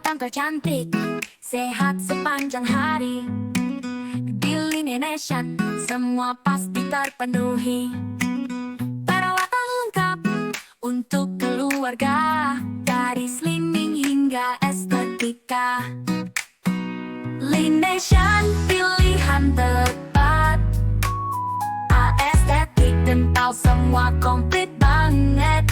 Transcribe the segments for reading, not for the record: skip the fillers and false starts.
Lautan tercantik, sehat sepanjang hari. Di Lineation, semua pasti terpenuhi. Perawatan lengkap untuk keluarga, dari slimming hingga estetika. Lineation, pilihan tepat. Estetik dental semua komplit banget.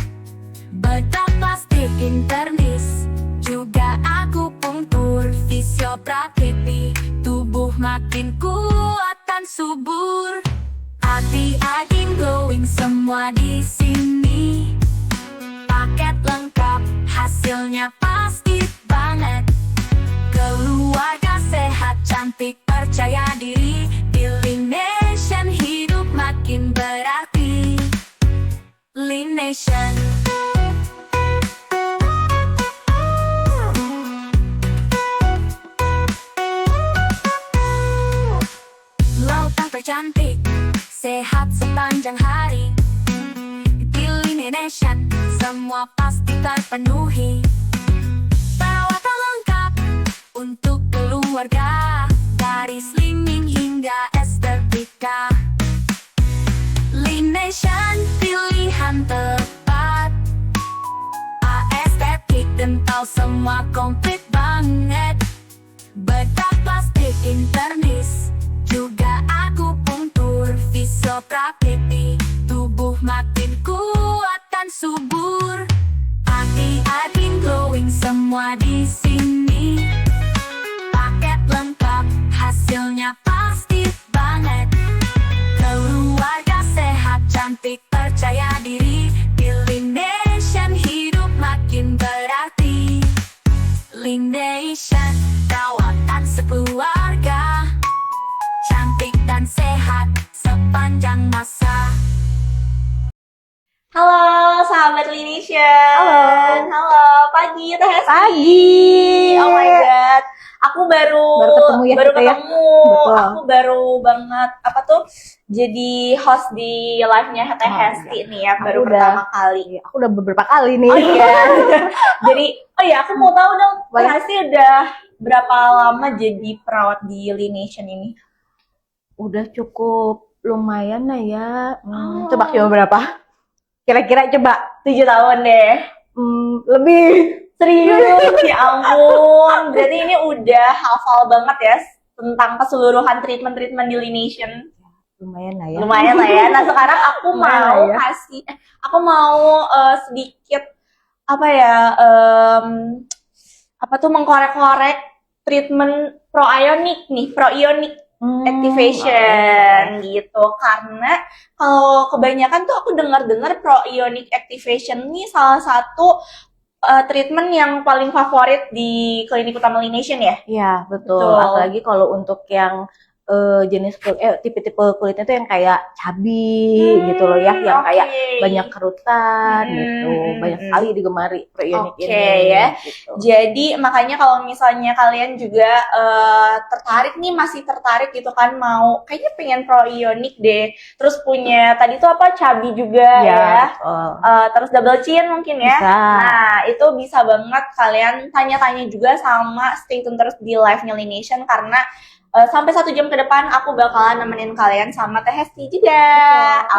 Bedah plastik internis, juga akupunktur, fisioterapi. Tubuh makin kuat dan subur. Hati-hati glowing semua di sini. Paket lengkap, hasilnya pasti banget. Keluarga sehat, cantik, percaya diri. Di Lineation hidup makin berarti. Lineation. Lautan tercantik, sehat sepanjang hari. Di Lineation, semua pasti terpenuhi. Perawatan lengkap untuk keluarga, dari slimming hingga estetika. Lineation, pilihan tepat. Estetik dental semua komplit banget. Bedah plastik internis, juga akupunktur, fisioterapi. Tubuh makin kuat dan subur. Hati-hati glowing semua di sini. Paket lengkap, hasilnya pasti banget. Keluarga sehat, cantik, percaya diri. Di Lineation hidup makin berarti. Lineation, perawatan sekeluarga, cantik dan sehat sepanjang masa. Halo sahabat Lineation. Halo, pagi Teh Hesti. Pagi. Oh my god. Aku baru ketemu ya kita ya. Betul. Aku baru banget jadi host di live-nya Teh Hesti nih ya, baru pertama kali. Aku udah beberapa kali nih. Oh iya. Jadi, aku mau tahu dong, Teh Hesti udah berapa lama jadi perawat di Lineation ini? Udah cukup lumayan lah ya. Coba berapa? Kira-kira coba 7 tahun deh. Lebih. Serius, ya ampun. Berarti ini udah hafal banget ya tentang keseluruhan treatment-treatment di Lineation. Lumayan lah ya. Lumayan lah ya. Nah sekarang aku mau ya. aku mau sedikit mengkorek-korek treatment proionic nih, proionic activation gitu. Karena kalau kebanyakan tuh aku dengar-dengar proionic activation ini salah satu treatment yang paling favorit di klinik utama Lineation ya? Iya, betul. Apalagi kalau untuk yang jenis tipe-tipe kulitnya tuh yang kayak cabi gitu loh ya, yang kayak banyak kerutan gitu, banyak sekali digemari proionic ini ya. Gitu. Jadi makanya kalau misalnya kalian juga masih tertarik gitu kan, mau kayaknya pengen proionic deh, terus punya tadi tuh cabi juga ya. Terus double chin mungkin ya. Bisa. Nah itu bisa banget kalian tanya-tanya juga, sama stay tune terus di live-nya Lineation karena sampai 1 jam ke depan aku bakalan nemenin kalian sama Teh Hesti juga.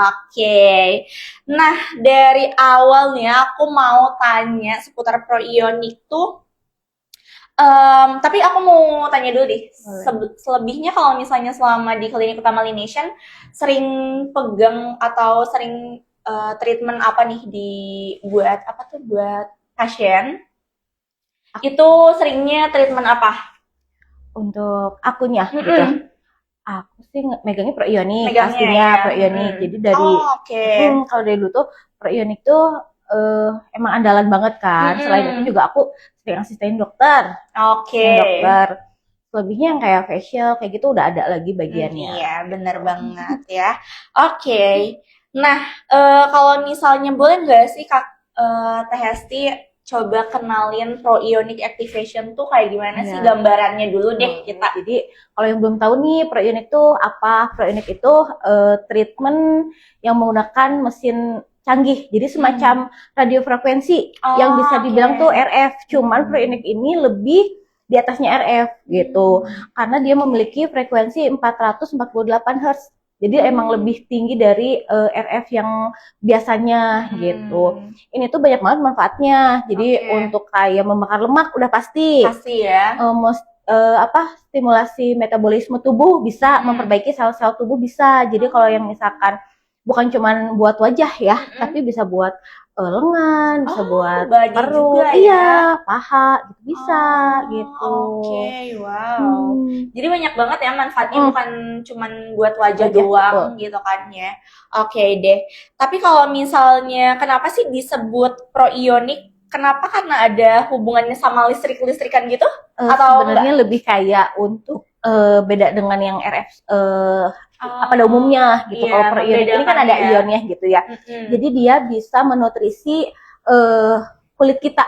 Oke. Nah, dari awalnya aku mau tanya seputar proionic tuh. Tapi aku mau tanya dulu deh. Selebihnya kalau misalnya selama di klinik utama Lineation sering pegang atau sering treatment apa nih buat pasien? Itu seringnya treatment apa? Untuk akunya gitu. Aku sih megangnya proionic, pastinya ya. proionic. Jadi dari kalau dari dulu tuh proionic tuh emang andalan banget kan. Selain itu juga aku sering asisten dokter. Dokter. Selebihnya yang kayak facial kayak gitu udah ada lagi bagiannya. Iya, bener banget ya. Nah, kalau misalnya boleh nggak sih Teh Hesti coba kenalin proionic activation tuh kayak gimana sih, gambarannya dulu deh kita. Jadi kalau yang belum tahu nih proionic tuh apa? Proionic itu treatment yang menggunakan mesin canggih. Jadi semacam radiofrekuensi yang bisa dibilang tuh RF. Cuman Proionic ini lebih di atasnya RF gitu. Karena dia memiliki frekuensi 448 Hz. Jadi emang lebih tinggi dari RF yang biasanya gitu. Ini tuh banyak banget manfaatnya. Jadi untuk kayak membakar lemak udah pasti. Pasti ya. Stimulasi metabolisme tubuh bisa, memperbaiki sel-sel tubuh bisa. Jadi kalau yang misalkan bukan cuman buat wajah ya, tapi bisa buat lengan, bisa buat body perut, juga iya, paha, gitu bisa gitu. Wow. Jadi banyak banget ya manfaatnya, bukan cuman buat wajah doang gitu kan ya. Oke deh. Tapi kalau misalnya kenapa sih disebut Proionic? Kenapa? Karena ada hubungannya sama listrik-listrikan gitu? Atau sebenarnya lebih kayak untuk beda dengan yang RF pada umumnya gitu. Kalau Proionic ini kan ada ionnya gitu ya. Jadi dia bisa menutrisi kulit kita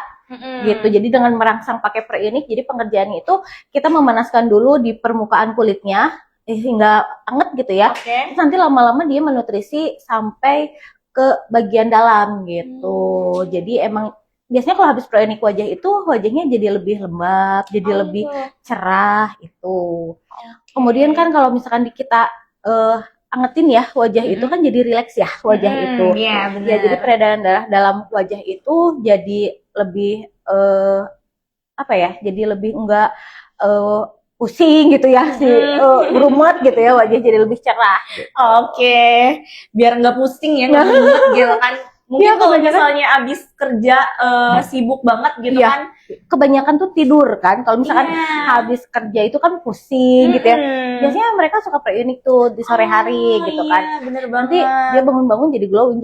gitu. Jadi dengan merangsang pakai Proionic, jadi pengerjaannya itu kita memanaskan dulu di permukaan kulitnya hingga anget gitu ya. Terus nanti lama-lama dia menutrisi sampai ke bagian dalam gitu. Jadi emang biasanya kalau habis Proionic wajah itu wajahnya jadi lebih lembab, jadi lebih cerah itu. Kemudian kan kalau misalkan kita angetin ya wajah itu kan jadi rileks ya wajah itu. Ya, jadi peredaran darah dalam wajah itu jadi lebih jadi lebih enggak pusing gitu ya berumet gitu ya, wajah jadi lebih cerah. Biar nggak pusing ya, nggak berumet gitu kan. Mungkin kalau misalnya abis kerja sibuk banget gitu kan. Kebanyakan tuh tidur kan. Kalau misalkan habis kerja itu kan pusing gitu ya. Biasanya mereka suka Proionic tuh di sore hari gitu kan. Bener banget. Nanti dia bangun-bangun jadi glowing.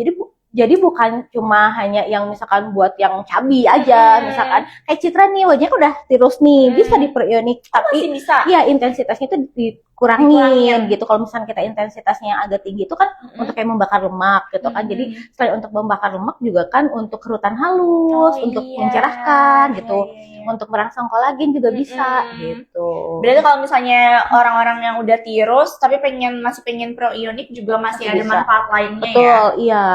Jadi bukan cuma hanya yang misalkan buat yang cabi aja, misalkan kayak Citra nih wajahnya udah tirus nih, bisa di Proionic, tapi bisa. Ya intensitasnya itu dikurangin gitu. Kalau misalkan kita intensitasnya yang agak tinggi itu kan untuk kayak membakar lemak gitu kan. Jadi selain untuk membakar lemak juga kan untuk kerutan halus, untuk mencerahkan gitu. Untuk merangsang kolagen juga bisa gitu. Berarti kalau misalnya orang-orang yang udah tirus tapi masih pengen Proionic juga masih ada manfaat lainnya. Betul, iya.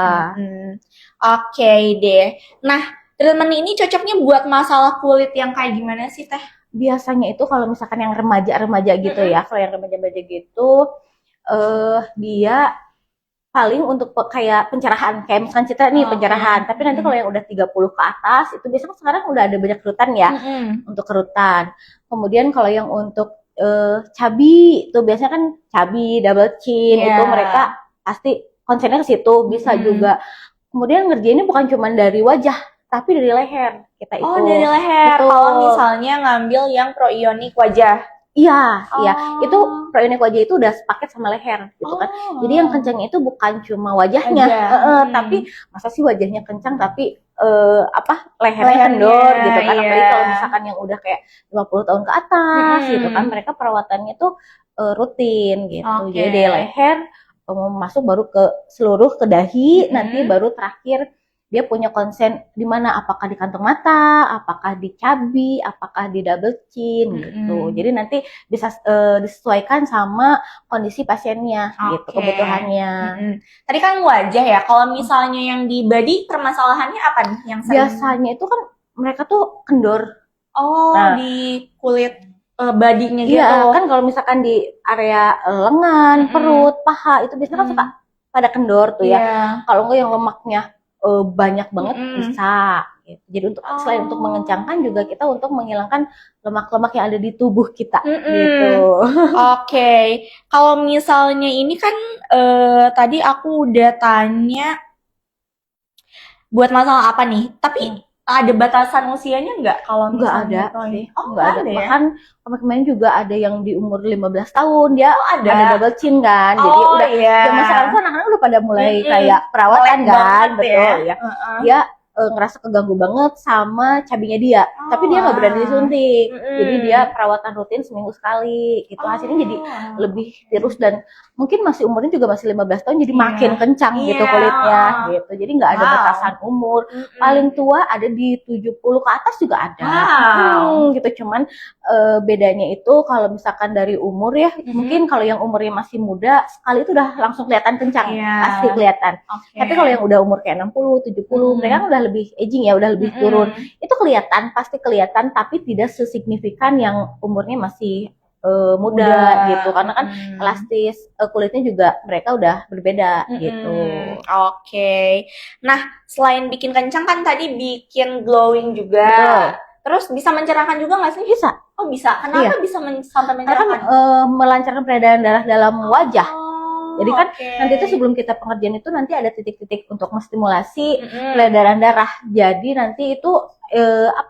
Oke deh. Nah, treatment ini cocoknya buat masalah kulit yang kayak gimana sih Teh? Biasanya itu kalau misalkan yang remaja-remaja gitu ya, kalau yang remaja-remaja gitu dia paling untuk kayak pencerahan, kayak misalkan Citra nih pencerahan, tapi nanti kalau yang udah 30 ke atas itu biasanya sekarang udah ada banyak kerutan ya, untuk kerutan. Kemudian kalau yang untuk cabi itu biasanya kan cabi, double chin itu mereka pasti konsennya ke situ, bisa juga. Kemudian ngerjainnya bukan cuma dari wajah, tapi dari leher kita itu. Dari leher. Kalau misalnya ngambil yang Proionic wajah. Iya, itu Proionic wajah itu udah sepaket sama leher gitu kan. Jadi yang kencangnya itu bukan cuma wajahnya, tapi masa sih wajahnya kencang tapi lehernya kendor gitu kan. Apalagi kalau misalkan yang udah kayak 50 tahun ke atas gitu kan, mereka perawatannya tuh rutin gitu. Jadi dari leher masuk baru ke seluruh ke dahi, nanti baru terakhir dia punya konsen di mana, apakah di kantong mata, apakah di cabi, apakah di double chin gitu. Jadi nanti bisa disesuaikan sama kondisi pasiennya gitu, kebutuhannya. Tadi kan wajah ya. Kalau misalnya yang di body permasalahannya apa nih yang sering? Biasanya itu kan mereka tuh kendor. Di kulit badinya gitu. Iya, kan kalau misalkan di area lengan, perut, paha itu biasanya kan suka pada kendor tuh ya. Kalau enggak yang lemaknya banyak banget bisa gitu. Jadi untuk selain untuk mengencangkan juga kita untuk menghilangkan lemak-lemak yang ada di tubuh kita gitu. Kalau misalnya ini kan tadi aku udah tanya buat masalah apa nih, tapi ada batasan usianya nggak kalau misalnya? Nggak ada sih. Nggak ada. Ya? Bahkan kemarin juga ada yang di umur 15 tahun dia ada double chin kan. Jadi udah zaman sekarang tuh anak-anak udah pada mulai kayak perawatan kan, betul ya. Dia ngerasa keganggu banget sama cabenya dia, tapi dia nggak berani disuntik. Jadi dia perawatan rutin seminggu sekali gitu. Hasilnya jadi lebih tirus dan mungkin masih umurnya juga masih 15 tahun, jadi makin kencang gitu kulitnya gitu. Jadi nggak ada batasan umur. Paling tua ada di 70 ke atas juga ada. Gitu. Cuman bedanya itu kalau misalkan dari umur ya, mungkin kalau yang umurnya masih muda sekali itu udah langsung kelihatan kencang, pasti kelihatan. Tapi kalau yang udah umur kayak 60, 70, mereka kan udah lebih aging ya, udah lebih turun. Itu kelihatan, pasti kelihatan, tapi tidak sesignifikan yang umurnya masih muda gitu. Karena kan elastis kulitnya juga mereka udah berbeda gitu. Nah, selain bikin kencang kan tadi bikin glowing juga. Betul. Terus bisa mencerahkan juga nggak sih? Bisa. Oh bisa. Kenapa bisa sampai mencerahkan? Karena melancarkan peredaran darah dalam wajah. Jadi kan nanti itu sebelum kita pengerjaan itu nanti ada titik-titik untuk menstimulasi peredaran darah. Jadi nanti itu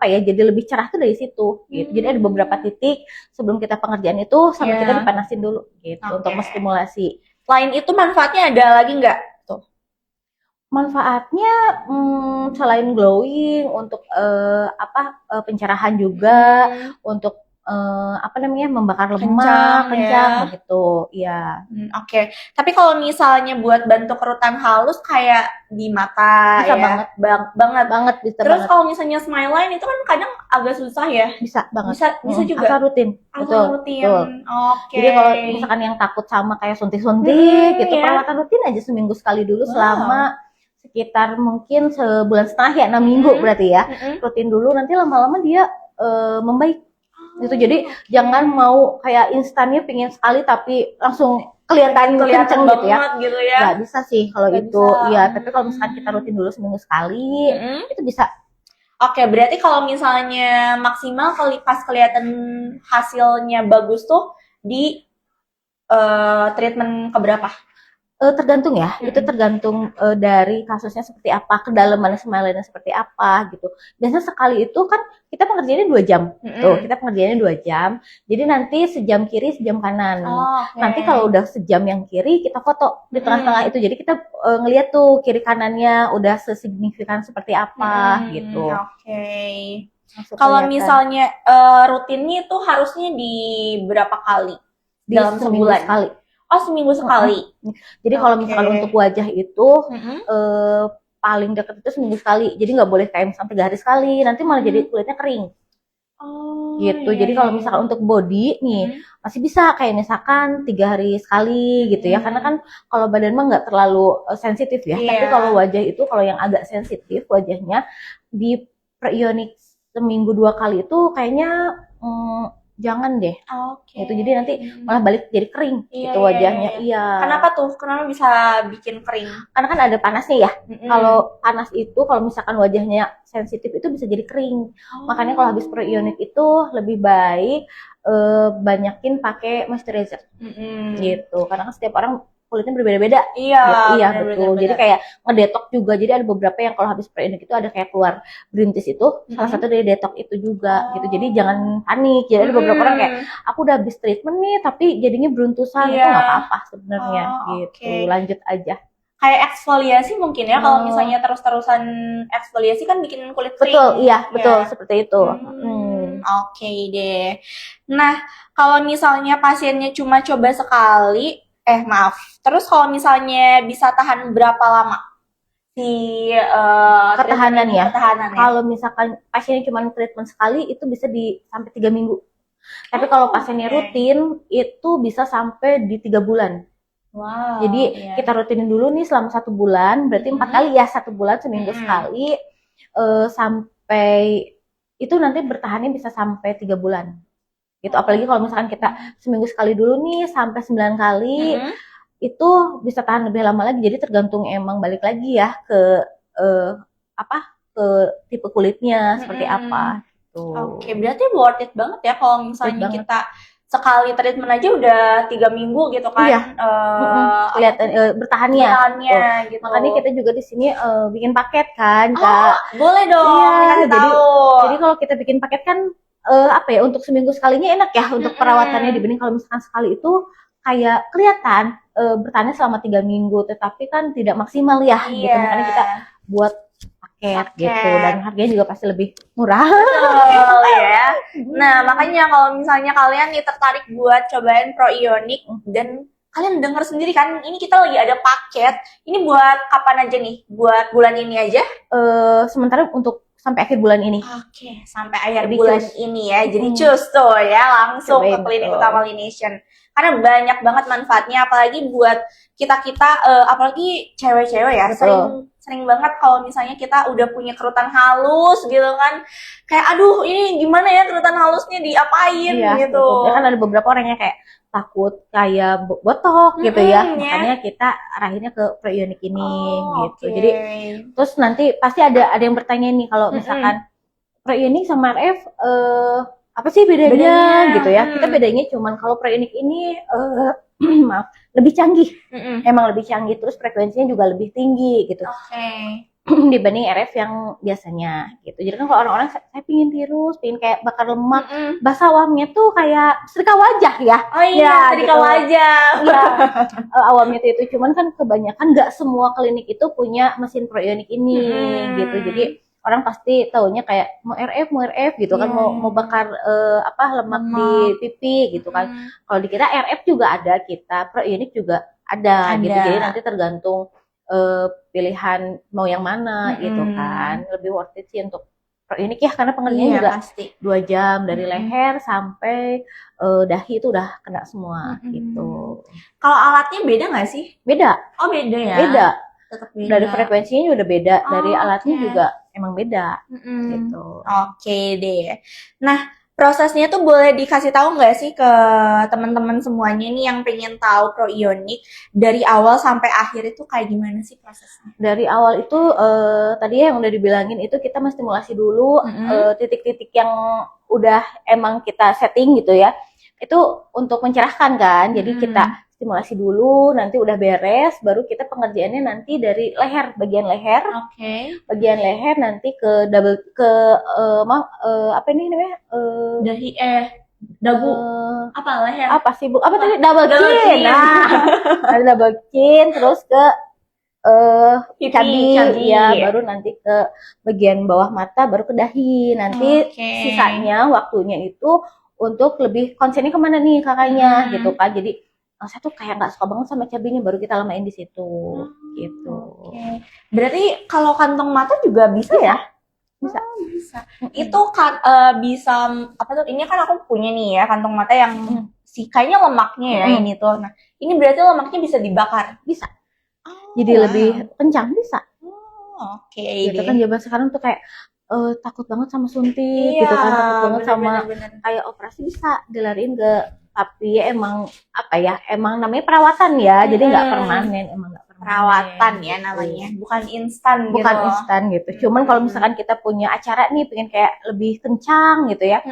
jadi lebih cerah tuh dari situ gitu. Jadi ada beberapa titik sebelum kita pengerjaan itu sampai kita dipanasin dulu gitu untuk menstimulasi. Selain itu manfaatnya ada lagi nggak? Manfaatnya selain glowing untuk pencerahan juga, untuk membakar lemak kencang gitu ya. Tapi kalau misalnya buat bantu kerutan halus kayak di mata bisa ya, banget bisa. Terus kalau misalnya smile line itu kan kadang agak susah ya. Bisa banget. Bisa juga. Asal rutin. Betul. Jadi kalau misalkan yang takut sama kayak suntik-suntik gitu, perawatan rutin aja seminggu sekali dulu selama sekitar mungkin sebulan setengah ya, 6 minggu berarti ya. Rutin dulu, nanti lama-lama dia membaik gitu. Jadi jangan mau kayak instannya pingin sekali tapi langsung kelihatan kenceng gitu ya. Nggak bisa sih kalau itu ya. Tapi kalau misalkan kita rutin dulu seminggu sekali itu bisa. Berarti kalau misalnya maksimal pas kelihatan hasilnya bagus tuh di treatment keberapa? Tergantung ya, itu tergantung dari kasusnya seperti apa, kedalaman smile-nya seperti apa gitu. Biasanya sekali itu kan kita pengerjaannya 2 jam. Kita pengerjaannya 2 jam. Jadi nanti sejam kiri, sejam kanan. Nanti kalau udah sejam yang kiri, kita foto di tengah-tengah itu. Jadi kita ngeliat tuh kiri kanannya udah sesignifikan seperti apa gitu. Kalau misalnya rutinnya itu harusnya di berapa kali? Dalam sebulan? Sekali. Seminggu sekali. Jadi kalau misalkan untuk wajah itu paling dekat itu seminggu sekali. Jadi nggak boleh kayak sampai 3 hari sekali. Nanti malah jadi kulitnya kering. Gitu. Jadi kalau misalkan untuk body nih masih bisa kayak misalkan 3 hari sekali gitu ya. Karena kan kalau badan mah nggak terlalu sensitif ya. Tapi kalau wajah itu kalau yang agak sensitif wajahnya di perionik seminggu 2 kali itu kayaknya jangan deh. Gitu. Jadi nanti malah balik jadi kering gitu wajahnya. Kenapa tuh? Kenapa bisa bikin kering? Karena kan ada panasnya ya. Kalau panas itu kalau misalkan wajahnya sensitif itu bisa jadi kering. Makanya kalau habis perionik itu lebih baik banyakin pakai moisturizer. Gitu. Karena kan setiap orang kulitnya berbeda-beda. Iya betul. Jadi kayak ngedetok juga. Jadi ada beberapa yang kalau habis perionik itu ada kayak keluar berintis itu, salah satu dari detok itu juga gitu. Jadi jangan panik. Jadi ada beberapa orang kayak aku udah habis treatment nih tapi jadinya beruntusan, itu nggak apa-apa sebenarnya gitu. Lanjut aja. Kayak eksfoliasi mungkin ya, kalau misalnya terus-terusan eksfoliasi kan bikin kulit kering. Betul, iya betul seperti itu. Deh. Nah, kalau misalnya pasiennya cuma coba sekali, terus kalau misalnya bisa tahan berapa lama si ketahanan ya? Kalau misalkan pasiennya cuma treatment sekali itu bisa sampai 3 minggu. Tapi kalau pasiennya rutin itu bisa sampai di 3 bulan. Jadi kita rutinin dulu nih selama 1 bulan, berarti 4 kali ya, 1 bulan seminggu sekali, sampai itu nanti bertahannya bisa sampai 3 bulan. Gitu. Apalagi kalau misalkan kita seminggu sekali dulu nih sampai 9 kali, itu bisa tahan lebih lama lagi. Jadi tergantung emang balik lagi ya ke ke tipe kulitnya seperti apa. Gitu. Berarti worth it banget ya kalau misalnya kita sekali treatment aja udah 3 minggu gitu kan. Kelihatan bertahannya gitu. Makanya kita juga di sini bikin paket kan, Kak. Boleh dong. Jadi kalau kita bikin paket kan untuk seminggu sekalinya enak ya untuk perawatannya, dibanding kalau misalkan sekali itu kayak kelihatan bertahannya selama 3 minggu, tetapi kan tidak maksimal ya gitu. Makanya kita buat paket paket Paket. gitu, dan harganya juga pasti lebih murah. Betul ya. Nah, makanya kalau misalnya kalian nih tertarik buat cobain Proionic dan kalian dengar sendiri kan, ini kita lagi ada paket. Ini buat kapan aja nih? Buat bulan ini aja? Sementara untuk sampai akhir bulan ini. Oke, sampai akhir Jadi bulan cus. ini ya. Jadi cus tuh ya, langsung ke Cobain Klinik tuh. Utama Lination. Karena banyak banget manfaatnya, apalagi buat kita-kita, apalagi cewek-cewek ya, Betul. sering banget kalau misalnya kita udah punya kerutan halus gitu kan, kayak aduh ini gimana ya kerutan halusnya diapain Iya, gitu. betul. Ya kan ada beberapa orang yang kayak takut kayak botok gitu ya. Mm-mm, ya. Makanya kita arahinnya ke Proionic ini gitu. Oke. Jadi terus nanti pasti ada yang bertanya nih kalau misalkan Proionic sama RF apa sih bedanya gitu ya. Kita bedanya cuman kalau Proionic ini maaf, lebih canggih. Emang lebih canggih, terus frekuensinya juga lebih tinggi gitu. Oke. Dibanding RF yang biasanya gitu. Jadi kan kalau orang-orang saya pingin tirus, pingin kayak bakar lemak, bahasa awamnya tuh kayak setrika wajah ya. Oh iya, Ya, setrika gitu. wajah. Ya, awamnya tuh itu cuman kan kebanyakan nggak semua klinik itu punya mesin Proionic ini gitu. Jadi orang pasti taunya kayak mau RF gitu kan, mau bakar lemak di pipi gitu kan. Kalau dikira RF juga ada, kita Proionic juga ada gitu. Jadi nanti tergantung pilihan mau yang mana gitu kan. Lebih worth it sih untuk Proionic ya, karena pengerjaannya juga pasti 2 jam dari leher sampai dahi itu udah kena semua gitu. Kalau alatnya beda nggak sih? Beda. Oh beda ya. Beda. Tetap beda. Dari frekuensinya juga udah beda, dari Oh, alatnya oke. juga emang beda gitu. Oke deh. Nah, prosesnya tuh boleh dikasih tahu nggak sih ke teman-teman semuanya nih yang pengen tahu Proionic dari awal sampai akhir itu kayak gimana sih prosesnya? Dari awal itu tadi ya yang udah dibilangin itu kita menstimulasi dulu titik-titik yang udah emang kita setting gitu ya. Itu untuk mencerahkan kan. Jadi kita stimulasi dulu, nanti udah beres, baru kita pengerjaannya nanti dari leher, bagian leher. Oke. Bagian leher nanti ke double apa ini namanya? Dahi dagu apa leher? Apa sih Bu? Apa tadi double Double chin. chin. Nah, ada double chin terus ke Pipi, cabi ya, baru nanti ke bagian bawah mata, baru ke dahi. Nanti Oke. sisanya waktunya itu untuk lebih konsennya kemana nih kakaknya gitu kan. Jadi saya tuh kayak nggak suka banget sama cabinya, baru kita lamain di situ gitu. Oke. Berarti kalau kantong mata juga bisa ya? Bisa. Bisa. Itu kan bisa apa tuh? Ini kan aku punya nih ya kantong mata yang kayaknya lemaknya ya ini tuh. Nah, ini berarti lemaknya bisa dibakar. Bisa. Oh, Jadi lebih kencang bisa. Oke. Gitu kan zaman sekarang tuh kayak takut banget sama suntik gitu kan, takut banget sama kayak operasi, bisa dilariin ke, tapi ya emang apa ya, emang namanya perawatan ya, jadi nggak permanen, emang nggak permanen. Perawatan ya namanya, bukan instan gitu. Bukan instan gitu. Cuman kalau misalkan kita punya acara nih pengen kayak lebih kencang gitu ya,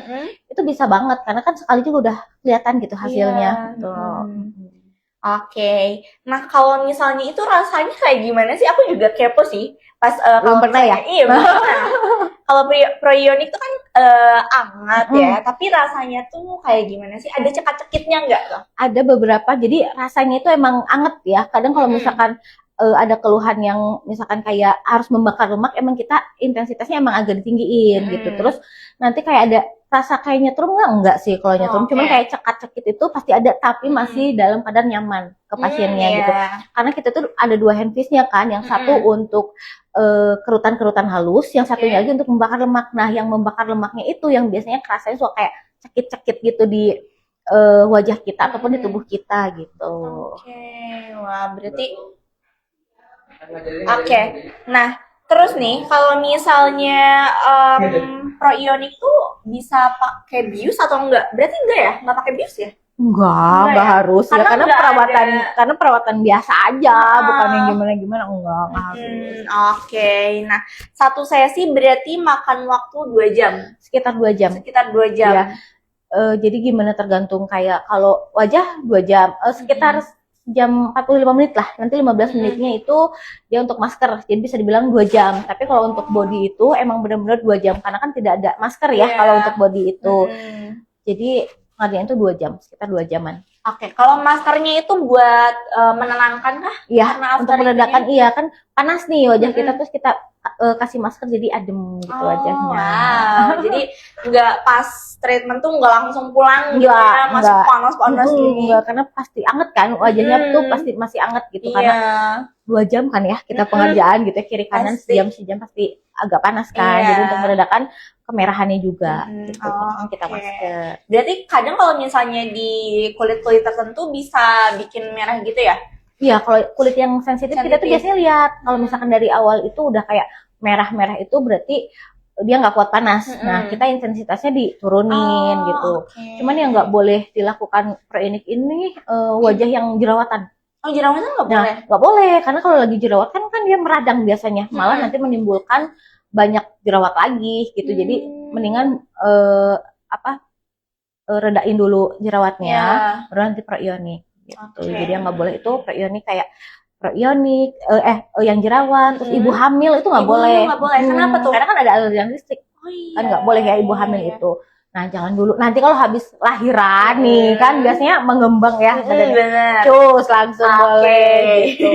itu bisa banget karena kan sekali juga udah kelihatan gitu hasilnya. Tuh. Oke. Nah, kalau misalnya itu rasanya kayak gimana sih? Aku juga kepo sih. Pas Belum pernah ya? Iya, belum pernah. Kalau Proionic itu kan hangat ya, tapi rasanya tuh kayak gimana sih? Ada cekak-cekitnya nggak tuh? Ada beberapa, jadi rasanya itu emang anget ya. Kadang kalau misalkan ada keluhan yang misalkan kayak harus membakar lemak, emang kita intensitasnya emang agak ditinggiin gitu. Terus nanti kayak ada rasa kayak nyetrum enggak sih kalau nyetrum, cuman kayak cekat-cekit itu pasti ada, tapi masih dalam keadaan nyaman ke pasiennya gitu. Karena kita tuh ada 2 handpiece-nya kan, yang satu untuk kerutan-kerutan halus, yang satunya lagi untuk membakar lemak. Nah, yang membakar lemaknya itu yang biasanya kerasanya suka kayak cekit-cekit gitu di wajah kita ataupun di tubuh kita gitu. Oke, wah berarti nah terus nih kalau misalnya Proionic tuh bisa pakai bius atau enggak? Berarti enggak ya? Enggak pakai bius ya? Enggak ya? harus ya, karena nggak perawatan biasa aja, bukan yang gimana-gimana, enggak harus. Oke, nah satu sesi berarti makan waktu 2 jam? Sekitar 2 jam. Sekitar 2 jam. Ya. Jadi gimana tergantung, kayak kalau wajah 2 jam, sekitar jam 45 menit lah. Nanti 15 menitnya itu dia untuk masker, jadi bisa dibilang 2 jam. Tapi kalau untuk body itu emang benar-benar 2 jam, karena kan tidak ada masker ya kalau untuk body itu. Jadi pengerjaan itu 2 jam, sekitar 2 jaman. Oke, kalau maskernya itu buat menenangkan kah? Iya, Karena untuk after meredakan ini? iya kan panas nih wajah kita, Mm-mm. terus kita kasih masker jadi adem gitu Oh, wajahnya. wow. Jadi nggak pas treatment tuh nggak langsung pulang gitu Enggak, ya, masih enggak. panas-panas gini. Enggak, karena pasti anget kan wajahnya tuh Mm-mm. pasti masih anget gitu Iya. karena 2 jam kan ya kita Mm-mm. pengerjaan gitu ya, kiri kanan Pasti. sejam pasti agak panas kan. Iya. Jadi untuk meredakan kemerahannya juga Mm-mm. gitu. Oh, Makanya kita oke. masker. Berarti kadang kalau misalnya di kulit-kulit tertentu bisa bikin merah gitu ya? Iya, kalau kulit yang sensitif kita tuh Sensitif. biasanya lihat kalau misalkan dari awal itu udah kayak merah-merah itu berarti dia nggak kuat panas. Nah, kita intensitasnya diturunin Oh, gitu. oke. Cuman yang nggak boleh dilakukan pre-inik ini wajah yang jerawatan. Oh, jerawatan nggak Nah, boleh? nggak boleh karena kalau lagi jerawat kan dia meradang biasanya, malah Mm-mm. nanti menimbulkan banyak jerawat lagi gitu. Jadi mendingan redain dulu jerawatnya, Iya. baru nanti pre-ionik gitu. Oke. Jadi yang nggak boleh itu pre-ionik kayak pre-ionik, yang jerawat, terus ibu hamil itu nggak Ibu boleh. hamil nggak boleh. Kenapa tuh? Karena kan ada alergen listrik, Oh iya. kan nggak boleh ya ibu hamil itu. Nah jangan dulu. Nanti kalau habis lahiran nih kan biasanya mengembang ya badannya. Bener. Cus langsung Oke. boleh gitu.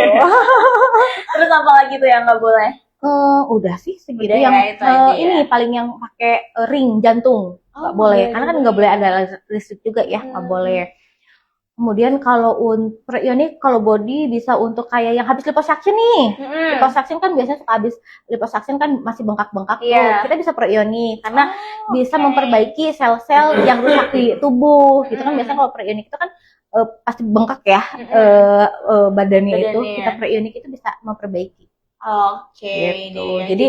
Terus apa lagi tuh yang nggak boleh? Udah sih segitu Udah yang ya, itu aja ya. ini paling yang pakai ring jantung nggak boleh karena kan nggak boleh ada listrik juga ya, nggak boleh. Kemudian kalau untuk pre-ionik, kalau body bisa untuk kayak yang habis liposuction nih. Liposuction kan biasanya suka habis liposuction kan masih bengkak-bengkak tuh. Iya. Kita bisa pre-ionik karena bisa memperbaiki sel-sel yang rusak di tubuh. Gitu kan biasanya kalau pre-ionik itu kan pasti bengkak ya badannya itu. Badannya. Kita pre-ionik itu bisa memperbaiki. Oke. Gitu. Deh. Jadi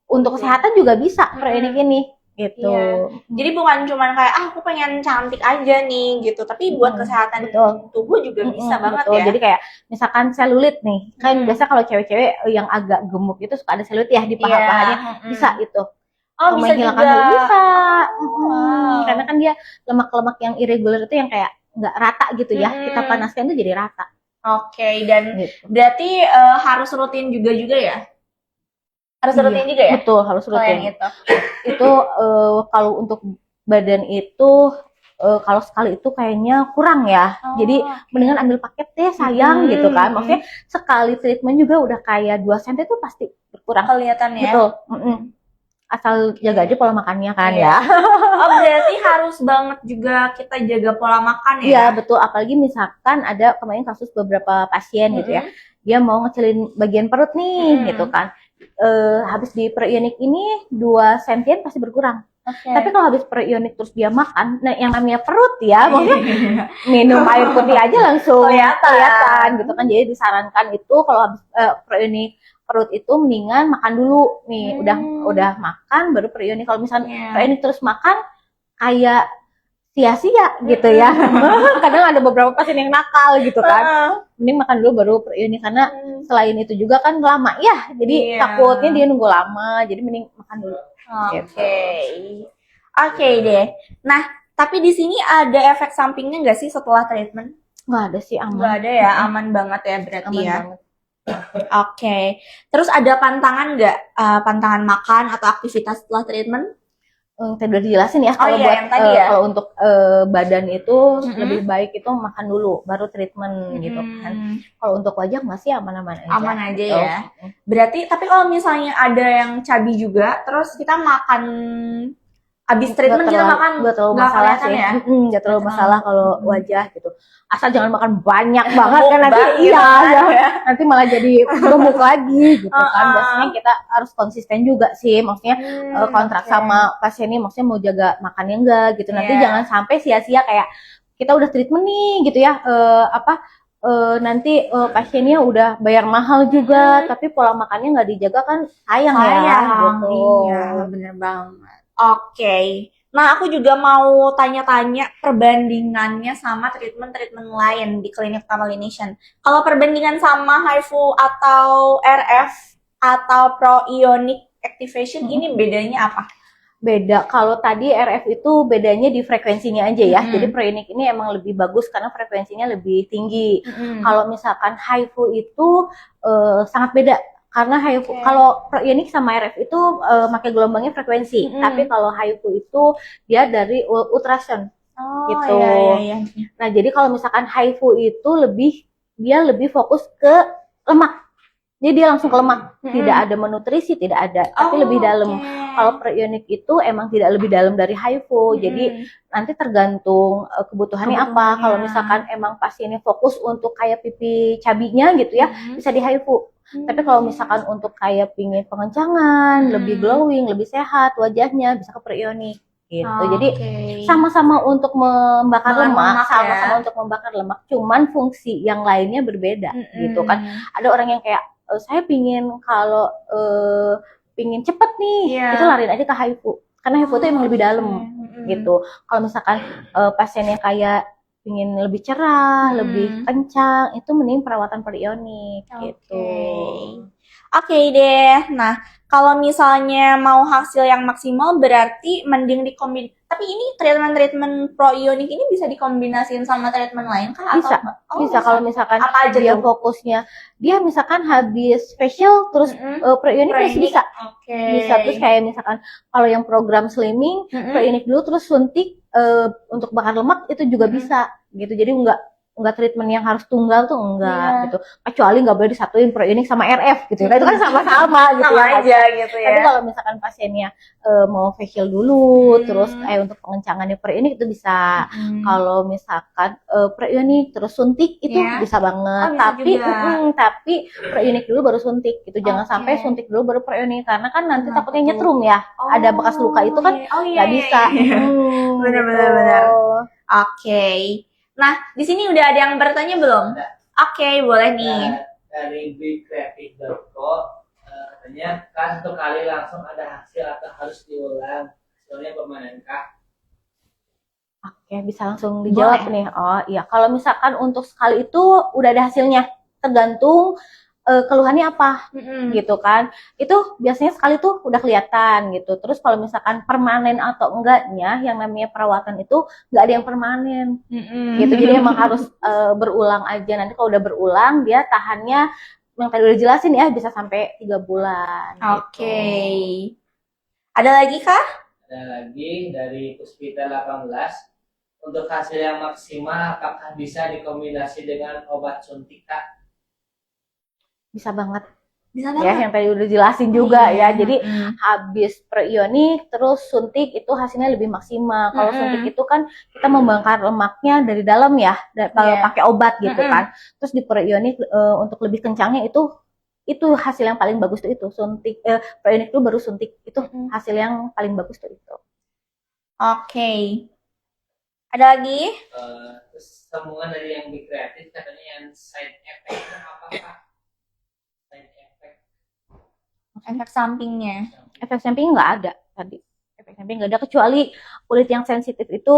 untuk kesehatan juga bisa pre-ionik ini. Gitu. Iya. Jadi bukan cuma kayak aku pengen cantik aja nih gitu, tapi buat kesehatan Betul. tubuh juga bisa banget betul. ya. Jadi kayak misalkan selulit nih, kan biasa kalau cewek-cewek yang agak gemuk itu suka ada selulit ya di paha-pahanya, bisa itu. Oh, bisa menghilangkan juga. selulit, bisa. Wow. Karena kan dia lemak-lemak yang irregular itu yang kayak nggak rata gitu ya. Kita panaskan tuh jadi rata. Oke, dan Gitu. berarti harus rutin juga ya? Harus rutin juga ya? Betul, harus Kalau rutin. yang itu. Itu kalau untuk badan itu kalau sekali itu kayaknya kurang ya. Jadi mendingan ambil paket deh sayang gitu kan. Maksudnya sekali treatment juga udah kayak 2 cm itu pasti berkurang. Kelihatan ya. Betul. Asal jaga aja pola makannya kan ya. Oh, berarti harus banget juga kita jaga pola makan ya? Iya, betul. Apalagi misalkan ada kemarin kasus beberapa pasien gitu ya. Dia mau ngecilin bagian perut nih gitu kan. Habis di pre-ionik ini 2 cm pasti berkurang. Tapi kalau habis pre-ionik terus dia makan, nah yang namanya perut ya, maksudnya minum air putih aja langsung kelihatan gitu kan. Jadi disarankan itu kalau habis pre-ionik perut itu mendingan makan dulu nih, udah makan baru pre-ionik. Kalau misalnya pre-ionik terus makan kayak sia-sia gitu ya. Kadang ada beberapa pasien yang nakal gitu kan. Mending makan dulu baru pre-ionik karena selain itu juga kan lama ya. Jadi takutnya dia nunggu lama. Jadi mending makan dulu. Oke deh. Nah, tapi di sini ada efek sampingnya nggak sih setelah treatment? Nggak ada sih, aman. Nggak ada ya, aman banget ya berarti Aman ya. banget. Oke. Terus ada pantangan nggak? Pantangan makan atau aktivitas setelah treatment? Tadi udah dijelasin ya. Kalau iya, buat yang tadi ya. kalau untuk badan itu lebih baik itu makan dulu, baru treatment gitu kan. Kalau untuk wajah masih aman-aman aja. Aman aja ya. Berarti, tapi kalau misalnya ada yang cabi juga, terus kita makan abis treatment kita makan nggak terlalu masalah sih ya? Nggak terlalu masalah kalau wajah gitu, asal jangan makan banyak banget kan nanti nanti malah jadi gemuk lagi gitu kan. Biasanya kita harus konsisten juga sih, maksudnya kontrak sama pasien ini, maksudnya mau jaga makannya enggak gitu. Nanti jangan sampai sia-sia kayak kita udah treatment nih gitu ya, nanti pasiennya udah bayar mahal juga tapi pola makannya nggak dijaga kan sayang ya gitu. Iya, bener banget. Oke. Nah, aku juga mau tanya-tanya perbandingannya sama treatment-treatment lain di klinik Tamalination. Kalau perbandingan sama HIFU atau RF atau Pro-Ionic Activation ini bedanya apa? Beda. Kalau tadi RF itu bedanya di frekuensinya aja ya. Jadi Pro-Ionic ini emang lebih bagus karena frekuensinya lebih tinggi. Kalau misalkan HIFU itu sangat beda. Karena HIFU, kalau Pro-Ionic sama RF itu pakai gelombangnya frekuensi, tapi kalau HIFU itu dia dari ultrasound. Oh, gitu. iya. Nah, jadi kalau misalkan HIFU itu dia lebih fokus ke lemak. Jadi dia langsung ke lemak, tidak ada menutrisi, tidak ada, tapi lebih dalam. Kalau preionik itu emang tidak lebih dalam dari HIFU. Jadi nanti tergantung kebutuhannya apa. Kalau misalkan emang pasiennya fokus untuk kayak pipi cabinya gitu ya, bisa di HIFU. Tapi kalau misalkan untuk kayak pingin pengencangan, lebih glowing, lebih sehat wajahnya, bisa ke preionik gitu. Jadi sama-sama untuk membakar lemak, sama-sama untuk membakar lemak, cuman fungsi yang lainnya berbeda gitu kan. Ada orang yang kayak saya pingin kalau pingin cepet nih, itu lariin aja ke HIFU karena HIFU itu emang lebih dalam gitu. Kalau misalkan pasien yang kayak pingin lebih cerah, lebih kencang, itu mending perawatan preionik gitu. Oke deh. Nah, kalau misalnya mau hasil yang maksimal berarti mending dikombin. Tapi ini treatment proionik ini bisa dikombinasiin sama treatment lain kah? Bisa, bisa. Kalau misalkan apa aja dia tuh? fokusnya, dia misalkan habis facial terus preionik masih bisa. Bisa. Terus kayak misalkan kalau yang program slimming, preionik dulu terus suntik untuk bakar lemak itu juga bisa gitu. Jadi enggak treatment yang harus tunggal tuh enggak gitu. Kecuali enggak boleh disatuin preionik sama RF gitu. Nah, itu kan sama-sama gitu sama aja gitu ya. Tapi kalau misalkan pasiennya mau facial dulu terus kayak untuk pengencangannya preionik itu bisa. Kalau misalkan preionik terus suntik itu bisa banget. Tapi preionik dulu baru suntik gitu. Jangan sampai suntik dulu baru preionik karena kan nanti takutnya nyetrum ya. Ada bekas luka itu kan nggak bisa. Benar. Oke. Nah, di sini udah ada yang bertanya belum? Oke, boleh nih. Dari bigcreative.co katanya kan satu kali langsung ada hasil atau harus diulang, hasilnya permanenkah? Oke, bisa langsung dijawab nih. Oh iya, kalau misalkan untuk sekali itu udah ada hasilnya, tergantung keluhannya apa gitu kan. Itu biasanya sekali tuh udah kelihatan gitu. Terus kalau misalkan permanen atau enggaknya, yang namanya perawatan itu nggak ada yang permanen gitu. Jadi emang harus berulang aja. Nanti kalau udah berulang dia tahannya yang tadi udah jelasin ya bisa sampai 3 bulan. Oke. Ada lagi kah? Ada lagi dari Puspita 18. Untuk hasil yang maksimal apakah bisa dikombinasi dengan obat suntik Kak? Bisa banget. Bisa Ya, yang tadi udah jelasin juga ya. Jadi habis preionik terus suntik itu hasilnya lebih maksimal. Kalau suntik itu kan kita membakar lemaknya dari dalam ya, kalau pakai obat gitu kan. Terus di preionik untuk lebih kencangnya itu hasil yang paling bagus tuh itu suntik. Preionik itu baru suntik itu hasil yang paling bagus tuh itu. Oke. Ada lagi? Terus sambungan dari yang bigcreative katanya yang side effect-nya apa Kak? Efek sampingnya. Efek samping nggak ada tadi. Efek samping nggak ada kecuali kulit yang sensitif itu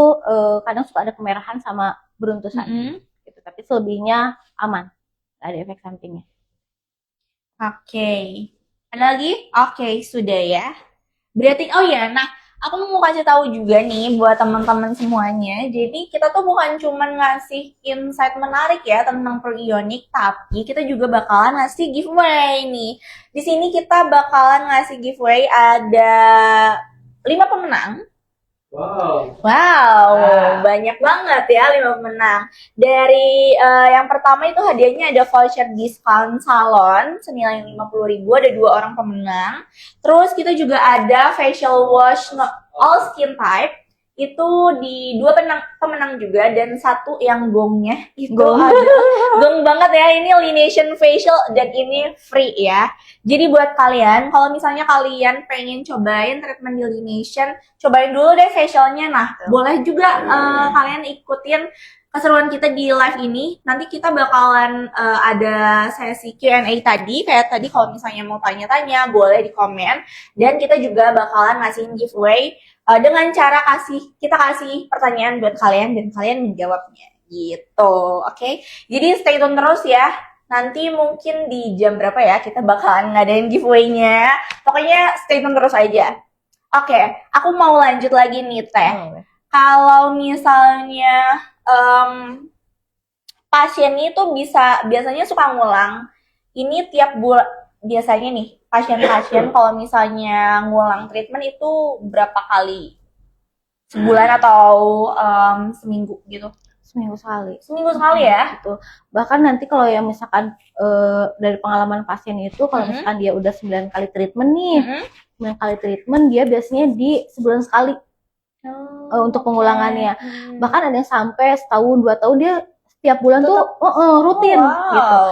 kadang suka ada kemerahan sama beruntusan. Gitu. Tapi selebihnya aman, nggak ada efek sampingnya. Oke. Ada lagi? Oke, sudah ya. Berarti nah aku mau kasih tahu juga nih buat teman-teman semuanya. Jadi kita tuh bukan cuma ngasih insight menarik ya tentang preionik, tapi kita juga bakalan ngasih giveaway nih. Di sini kita bakalan ngasih giveaway ada 5 pemenang. Wow, banyak banget ya 5 pemenang. Dari yang pertama itu hadiahnya ada voucher diskon salon senilai 50.000, ada 2 orang pemenang. Terus kita juga ada facial wash all skin type itu di 2 pemenang juga, dan 1 yang gongnya itu ada gong banget ya, ini Laination facial dan ini free ya. Jadi buat kalian kalau misalnya kalian pengen cobain treatment di Laination, cobain dulu deh facialnya. Nah, boleh juga kalian ikutin keseruan kita di live ini. Nanti kita bakalan ada sesi Q&A tadi. Kayak tadi kalau misalnya mau tanya-tanya boleh di komen. Dan kita juga bakalan ngasihin giveaway dengan cara kita kasih pertanyaan buat kalian dan kalian menjawabnya gitu. Oke. Jadi stay tune terus ya. Nanti mungkin di jam berapa ya kita bakalan ngadain giveaway-nya. Pokoknya stay tune terus aja. Oke, aku mau lanjut lagi nih Teh. Kalau misalnya pasien itu biasanya suka ngulang. Ini tiap bulan biasanya nih pasien-pasien kalau misalnya ngulang treatment itu berapa kali sebulan atau seminggu gitu? Seminggu sekali. Seminggu sekali ya? Gitu. Bahkan nanti kalau yang misalkan dari pengalaman pasien itu kalau misalkan dia udah 9 kali treatment nih, 9 kali treatment dia biasanya di sebulan sekali untuk pengulangannya. Bahkan ada yang sampai setahun 2 tahun dia setiap bulan tuh rutin gitu.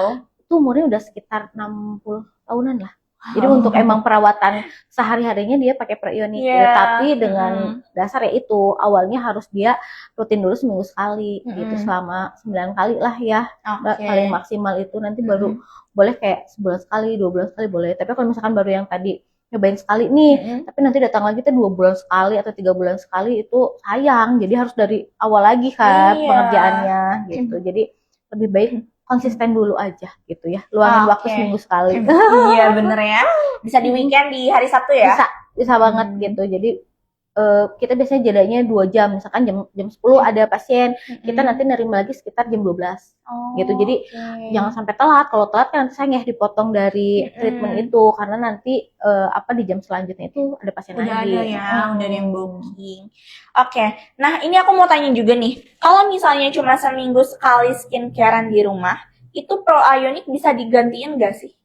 Itu umurnya udah sekitar 60 tahunan lah. Jadi untuk emang perawatan sehari-harinya dia pakai Preonik, tapi dengan dasar ya itu awalnya harus dia rutin dulu seminggu sekali gitu selama 9 kali lah ya. Paling maksimal itu nanti baru boleh kayak sebulan sekali, 2 bulan sekali boleh. Tapi kalau misalkan baru yang tadi nyobain sekali nih, tapi nanti datang lagi tuh 2 bulan sekali atau 3 bulan sekali itu sayang. Jadi harus dari awal lagi kan pengerjaannya gitu. Jadi lebih baik konsisten dulu aja gitu ya, luangin waktu seminggu sekali. Iya bener ya, bisa di weekend di hari Sabtu ya? Bisa banget gitu. Jadi kita biasanya jedanya 2 jam, misalkan jam 10 ada pasien, kita nanti nerima lagi sekitar jam 12 gitu. Jadi jangan sampai telat. Kalau telat kan nanti sayang ya dipotong dari treatment itu, karena nanti di jam selanjutnya itu ada pasien lagi. Udah ada yang booking. Oke, nah ini aku mau tanya juga nih, kalau misalnya cuma seminggu sekali skincarean di rumah, itu Pro-Ionic bisa digantiin gak sih?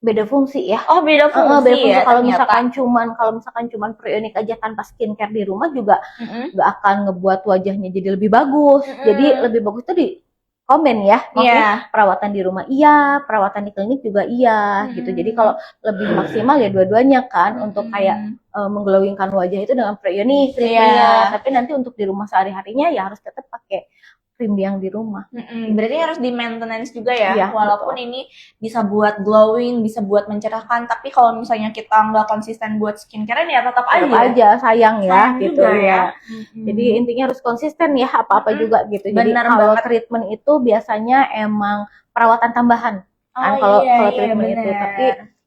Beda fungsi ya. Oh, beda fungsi ya. Kalau misalkan cuman Preonik aja tanpa skincare di rumah juga nggak akan ngebuat wajahnya jadi lebih bagus. Jadi lebih bagus tuh di komen ya. Maksudnya perawatan di rumah iya, perawatan di klinik juga iya gitu. Jadi kalau lebih maksimal ya dua-duanya kan untuk kayak mengglowingkan wajah itu dengan Preonik treatmentnya. Tapi nanti untuk di rumah sehari-harinya ya harus tetap pakai krim yang di rumah. Berarti harus di maintenance juga ya, walaupun ini bisa buat glowing, bisa buat mencerahkan, tapi kalau misalnya kita nggak konsisten buat skincare ya tetap aja sayang ya gitu ya. Jadi intinya harus konsisten ya apa-apa juga gitu. Jadi kalau treatment itu biasanya emang perawatan tambahan kan kalau treatment itu, tapi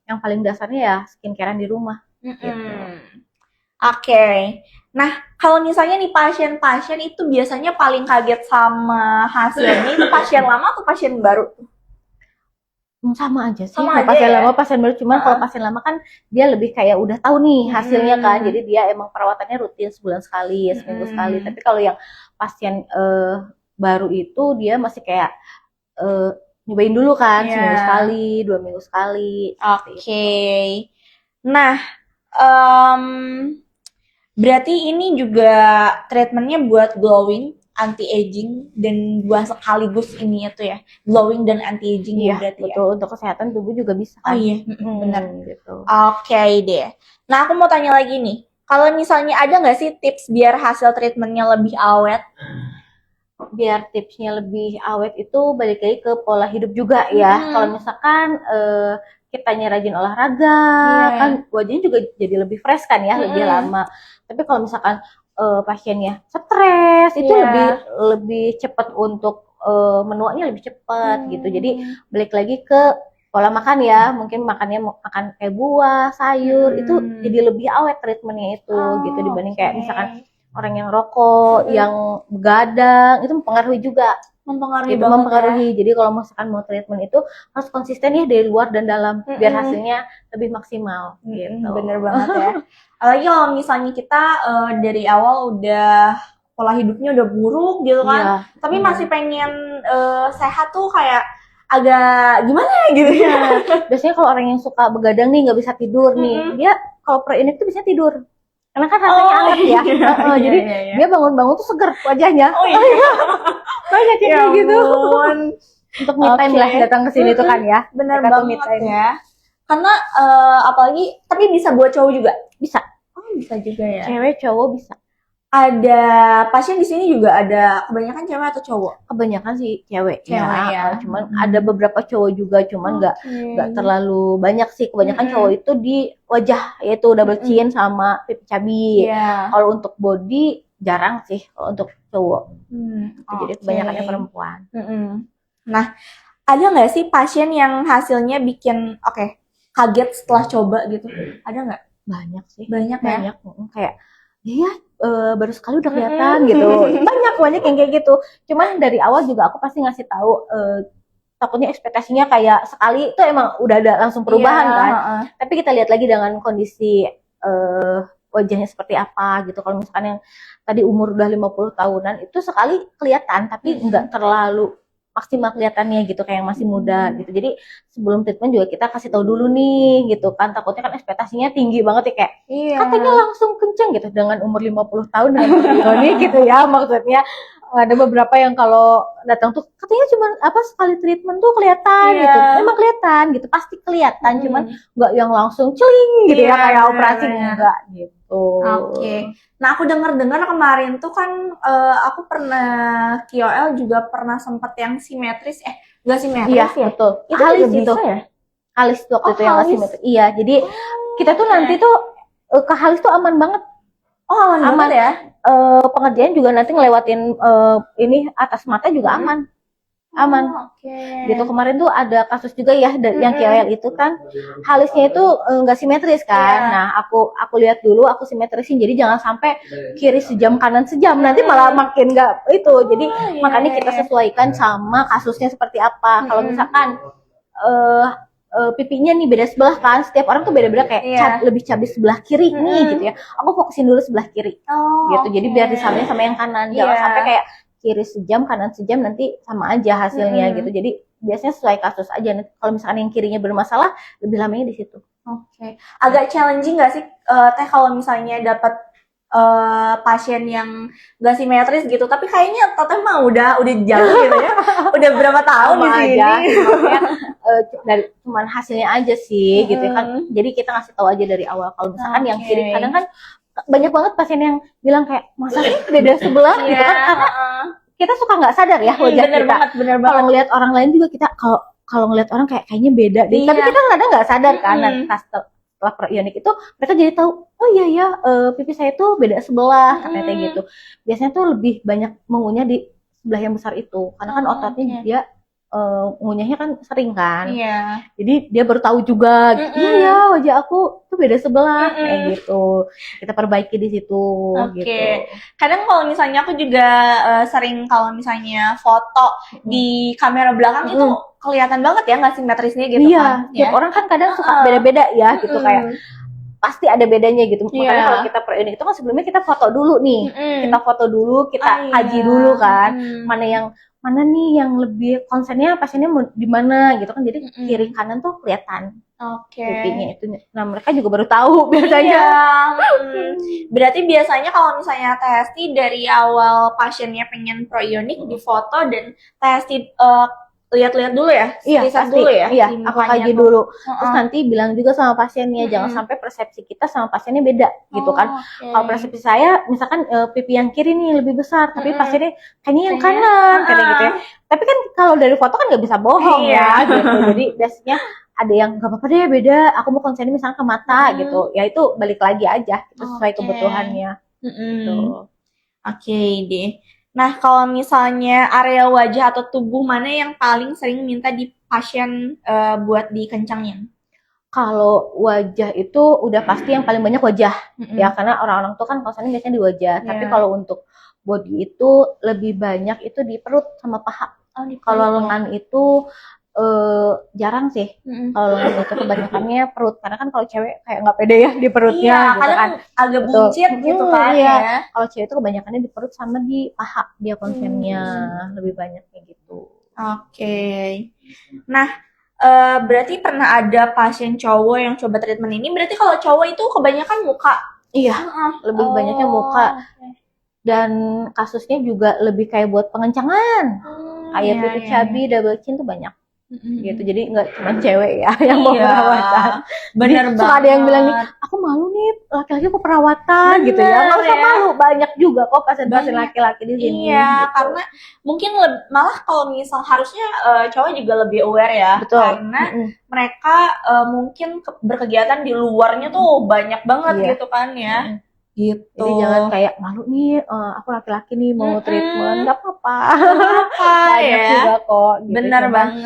yang paling dasarnya ya skincarean di rumah. Gitu. Oke. Nah, kalau misalnya nih pasien-pasien itu biasanya paling kaget sama hasilnya itu pasien lama atau pasien baru? Sama aja sih. Pasien lama, pasien baru, cuman kalau pasien lama kan dia lebih kayak udah tahu nih hasilnya kan. Jadi dia emang perawatannya rutin sebulan sekali, seminggu sekali. Tapi kalau yang pasien baru itu dia masih kayak nyobain dulu kan, seminggu sekali, 2 minggu sekali. Oke. Nah, berarti ini juga treatmentnya buat glowing, anti-aging, dan dua sekaligus ini tuh ya, glowing dan anti-aging ya berarti betul. Untuk kesehatan tubuh juga bisa kan? Oh iya, benar gitu. Oke deh. Nah aku mau tanya lagi nih, kalau misalnya ada nggak sih tips biar hasil treatmentnya lebih awet? Biar tipsnya lebih awet itu balik lagi ke pola hidup juga ya. Kalau misalkan kitanya rajin olahraga, kan wajahnya juga jadi lebih fresh kan ya, lebih lama. Tapi kalau misalkan pasiennya stres, itu lebih cepat untuk menuanya lebih cepat gitu. Jadi balik lagi ke pola makan ya, mungkin makan kayak buah, sayur, itu jadi lebih awet treatmentnya itu gitu dibanding kayak misalkan orang yang rokok, yang begadang, itu mempengaruhi juga. Mempengaruhi. Jadi kalau misalkan mau treatment itu harus konsisten ya dari luar dan dalam biar hasilnya lebih maksimal gitu. Bener banget ya. Apalagi kalau misalnya kita dari awal udah pola hidupnya udah buruk gitu kan, tapi masih pengen sehat tuh kayak agak gimana gitu ya. Biasanya kalau orang yang suka begadang nih nggak bisa tidur nih, dia kalau Preonik tuh bisa tidur. Karena kan rasanya hangat ya. Jadi dia bangun-bangun tuh seger wajahnya. Banyak kayak gitu. Untuk me time lah datang ke sini tuh kan ya. Bener banget ya. Karena apalagi tapi bisa buat cowok juga. Bisa. Bisa juga ya. Cewek cowok bisa. Ada pasien di sini juga ada kebanyakan cewek atau cowok? Kebanyakan sih cewek ya. Cuman ada beberapa cowok juga, cuman nggak terlalu banyak sih. Kebanyakan cowok itu di wajah, yaitu double chin sama pipi cabi. Kalau untuk body jarang sih kalau untuk cowok. Jadi kebanyakannya perempuan. Nah, ada nggak sih pasien yang hasilnya bikin kaget setelah coba gitu? Ada nggak? Banyak sih. Banyak ya? Kayak baru sekali udah kelihatan gitu. Banyak yang kayak gitu. Cuman dari awal juga aku pasti ngasih tahu takutnya ekspektasinya kayak sekali itu emang udah ada langsung perubahan kan. Tapi kita lihat lagi dengan kondisi wajahnya seperti apa gitu. Kalau misalkan yang tadi umur udah 50 tahunan itu sekali kelihatan tapi nggak terlalu maksimal kelihatannya gitu kayak yang masih muda gitu. Jadi sebelum treatment juga kita kasih tahu dulu nih gitu kan, takutnya kan ekspektasinya tinggi banget ya kayak katanya langsung kenceng gitu dengan umur 50 tahun dengan ini gitu ya, maksudnya ada beberapa yang kalau datang tuh katanya cuma apa sekali treatment tuh kelihatan gitu, memang kelihatan gitu, pasti kelihatan, cuman nggak yang langsung celing gitu ya kayak operasi enggak gitu. Oke. Nah, aku dengar kemarin tuh kan aku pernah KOL juga pernah sempat yang simetris, nggak simetris Iya, ya? betul. Itu Halis juga itu. bisa ya? Halis waktu itu yang halis. ngasih metode. Iya, jadi kita tuh nanti tuh ke halis tuh aman banget. Oh, aman banget ya? Pengerjaan juga nanti ngelewatin ini atas mata juga aman. Aman. Oke. Gitu kemarin tuh ada kasus juga ya yang KOL itu kan halisnya itu nggak simetris kan. Iya. Nah, aku lihat dulu, aku simetrisin. Jadi jangan sampai kiri sejam kanan sejam, nanti malah makin nggak itu. Jadi makanya kita sesuaikan sama kasusnya seperti apa. Kalau misalkan pipinya nih beda sebelah kan, setiap orang tuh beda-beda kayak lebih cabai sebelah kiri nih gitu ya. Aku fokusin dulu sebelah kiri. Gitu. Jadi biar disamain sama yang kanan. Jangan sampai kayak kiri sejam kanan sejam, nanti sama aja hasilnya gitu. Jadi biasanya sesuai kasus aja. Kalau misalkan yang kirinya bermasalah, lebih lamanya di situ. Oke. Agak challenging nggak sih Teh kalau misalnya dapat pasien yang nggak simetris gitu, tapi kayaknya Teteh mah udah jauh gitu ya. Udah berapa tahun di sini. Maksudnya, dari cuman hasilnya aja sih gitu kan. Jadi kita ngasih tahu aja dari awal kalau misalkan yang kiri, kadang kan banyak banget pasien yang bilang kayak masa sih beda sebelah gitu kan, karena kita suka nggak sadar ya wajah bener kita. banget. Kalau ngelihat orang lain juga kita kalau ngelihat orang kayaknya beda deh. Tapi kita kadang nggak sadar kan. Nah, setelah perionik itu mereka jadi tahu, oh iya ya pipi saya tuh beda sebelah katanya kayak gitu. Biasanya tuh lebih banyak mengunyah di sebelah yang besar itu karena kan ototnya dia ngunyahnya kan sering kan. Jadi dia baru tahu juga, iya ya wajah aku tuh beda sebelah kayak gitu. Kita perbaiki di situ. Gitu. Kadang kalau misalnya aku juga sering kalau misalnya foto di kamera belakang itu kelihatan banget ya nggak simetrisnya gitu kan. Tiap orang kan kadang suka beda-beda ya gitu kayak pasti ada bedanya gitu. Makanya kalau kita periodik itu kan sebelumnya kita foto dulu nih. Kita foto dulu, kita kaji dulu kan. Mana nih yang lebih konsennya pasiennya mau di mana gitu kan. Jadi kiri kanan tuh kelihatan pipinya itu. Nah, mereka juga baru tahu biasanya. Berarti biasanya kalau misalnya Teh Hesti dari awal pasiennya pengen proionik di foto dan Teh Hesti lihat-lihat dulu ya, riset dulu ya. Iya, aku kaji dulu. Terus nanti bilang juga sama pasiennya, jangan sampai persepsi kita sama pasiennya beda gitu kan. Kalau persepsi saya, misalkan pipi yang kiri nih lebih besar, tapi pasiennya kayaknya yang kanan, kayak gitu ya. Tapi kan kalau dari foto kan nggak bisa bohong ya, gitu. Jadi biasanya ada yang nggak apa-apa deh beda, aku mau konsennya misalnya ke mata gitu. Ya itu balik lagi aja, itu sesuai kebutuhannya. Gitu. Oke deh. Nah, kalau misalnya area wajah atau tubuh mana yang paling sering minta di pasien buat dikencangin? Kalau wajah itu udah pasti yang paling banyak wajah, ya karena orang-orang tuh kan konsennya biasanya di wajah. Tapi kalau untuk body itu lebih banyak itu di perut sama paha. Kalau lengan itu jarang sih. Kalau lengan itu kebanyakannya perut, karena kan kalau cewek kayak nggak pede ya di perutnya gitu kadang kan. agak buncit gitu kan ya. Kalau cewek itu kebanyakannya di perut sama di paha dia konsennya lebih banyak kayak gitu. Oke. Nah, berarti pernah ada pasien cowok yang coba treatment ini. Berarti kalau cowok itu kebanyakan muka. Iya, lebih banyaknya muka. Dan kasusnya juga lebih kayak buat pengencangan. Kayak pipi cabi, double chin tuh banyak. Gitu, jadi nggak cuma cewek ya yang mau perawatan. Bener banget. Suka ada yang bilang nih, aku malu nih laki-laki kok perawatan gitu ya. Nggak usah malu, banyak juga kok pasien-pasien laki-laki di sini. Iya, gitu. Karena mungkin malah kalau misal harusnya cowok juga lebih aware ya. Betul. Karena mereka mungkin berkegiatan di luarnya tuh banyak banget gitu kan ya. Gitu. Jadi jangan kayak malu nih, aku laki-laki nih mau treatment, nggak apa-apa. Banyak juga kok. Gitu. Bener banget.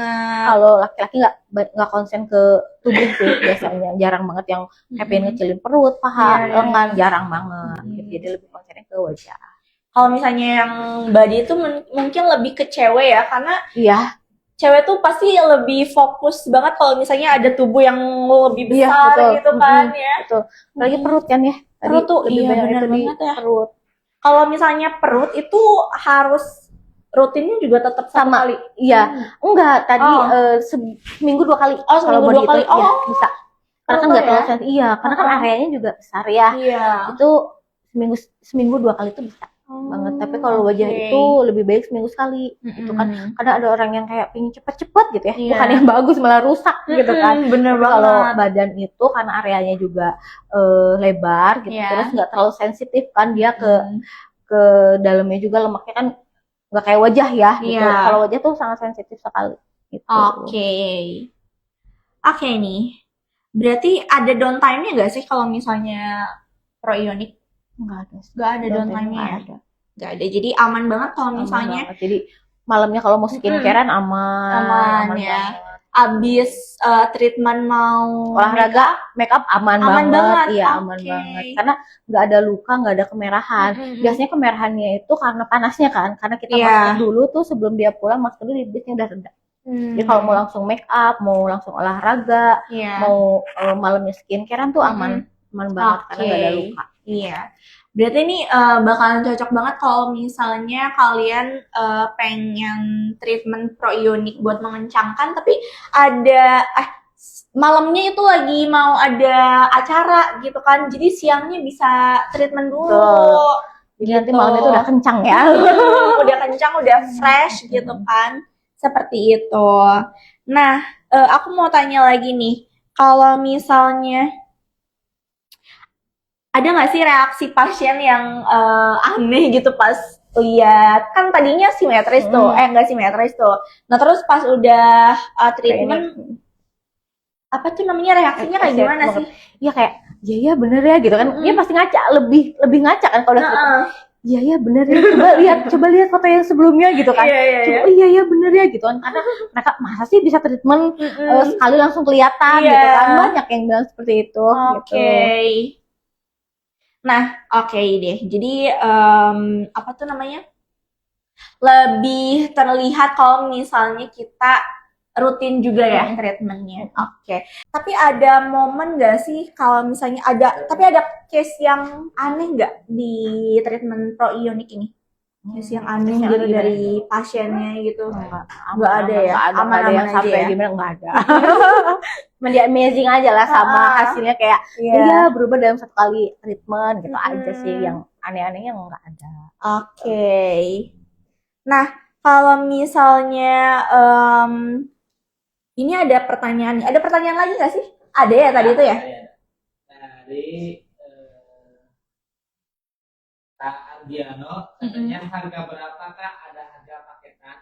Kalau laki-laki nggak konsen ke tubuh sih biasanya, jarang banget yang kayak pengen ngecilin perut, paha, lengan, jarang banget. Gitu. Jadi lebih konsennya ke wajah. Kalau misalnya yang body itu mungkin lebih ke cewek ya, karena cewek tuh pasti lebih fokus banget kalau misalnya ada tubuh yang lebih Iya, besar betul. gitu kan ya. Betul. Apalagi perut kan ya. Tadi Perut tuh, lebih iya, banyak benar itu di banget ya. perut. Kalau misalnya perut itu harus rutinnya juga tetap satu Sama, kali. iya. Enggak, tadi Oh. seminggu 2 kali. Oh, seminggu Kalau 2 body kali. itu, ya, Oh. bisa. Karena kan Perlu nggak terlalu ya? sensitif. Iya, karena kan Oh. areanya juga besar ya. Iya. Itu seminggu 2 kali itu bisa banget. Tapi kalau wajah oke. itu lebih baik seminggu sekali. Itu kan Mm-mm. kadang ada orang yang kayak pengen cepet-cepet gitu ya. Iya. Bukan yang bagus malah rusak gitu kan. Bener Tapi kalau banget. badan itu karena areanya juga lebar gitu, Iya. terus nggak terlalu sensitif kan dia Mm. ke dalamnya juga, lemaknya kan nggak kayak wajah ya gitu. Iya. Kalau wajah tuh sangat sensitif sekali gitu. Oke. Oke nih. Berarti ada downtime-nya nggak sih kalau misalnya proionik? Nggak ada. Nggak ada Downtime-nya downtime-nya nggak ya? ada. Nggak ada. Jadi aman banget kalau Aman misalnya banget. Jadi malamnya kalau mau skincarean aman Aman ya. banget. abis treatment mau Olahraga, make up aman Aman banget. banget, Iya, aman oke. banget. Karena nggak ada luka, nggak ada kemerahan. Biasanya kemerahannya itu karena panasnya kan, karena kita Iya. masker dulu tuh sebelum dia pulang, masker dulu bibitnya udah reda. Jadi kalau mau langsung make up, mau langsung olahraga, Iya. mau malamnya skincarean tuh aman banget karena nggak ada Oke. luka. Iya. Berarti ini bakalan cocok banget kalau misalnya kalian pengen treatment proionik buat mengencangkan, tapi ada malamnya itu lagi mau ada acara gitu kan, jadi siangnya bisa treatment dulu. Betul. Jadi nanti Gitu. malamnya tuh udah kencang ya. Udah kencang, udah fresh gitu kan, seperti itu. Nah, aku mau tanya lagi nih, kalau misalnya ada nggak sih reaksi pasien yang aneh gitu pas lihat, kan tadinya simetris tuh, nggak simetris tuh. Nah terus pas udah treatment, apa tuh namanya, reaksinya kayak gimana sih? Iya kayak, iya bener ya gitu kan. Dia pasti ngaca, lebih ngaca kan kalau udah treatment. Iya bener ya, coba lihat foto yang sebelumnya gitu kan. Iya. Iya bener ya gitu kan. Karena mereka masa sih bisa treatment sekali langsung kelihatan Iya. gitu kan. Banyak yang bilang seperti itu. Oke. Gitu. Nah, oke deh. Jadi apa tuh namanya? Lebih terlihat kalau misalnya kita rutin juga ya treatmentnya. Oke. Tapi ada momen nggak sih kalau misalnya tapi ada case yang aneh nggak di treatment proionik ini? Case yang aneh Yang gitu gimana? dari pasiennya gitu? Nggak ada ya? Nggak ada Aman-aman yang aja sampai ya? gimana, nggak ada. Cuma dia amazing aja lah sama hasilnya kayak iya berubah dalam 1 kali treatment gitu aja sih. Yang aneh-anehnya nggak ada. Oke. Nah, kalau misalnya ini ada pertanyaan lagi nggak sih? Ada ya tadi itu ya? Dari Kak Ardiano, katanya harga berapakah, ada harga paketan?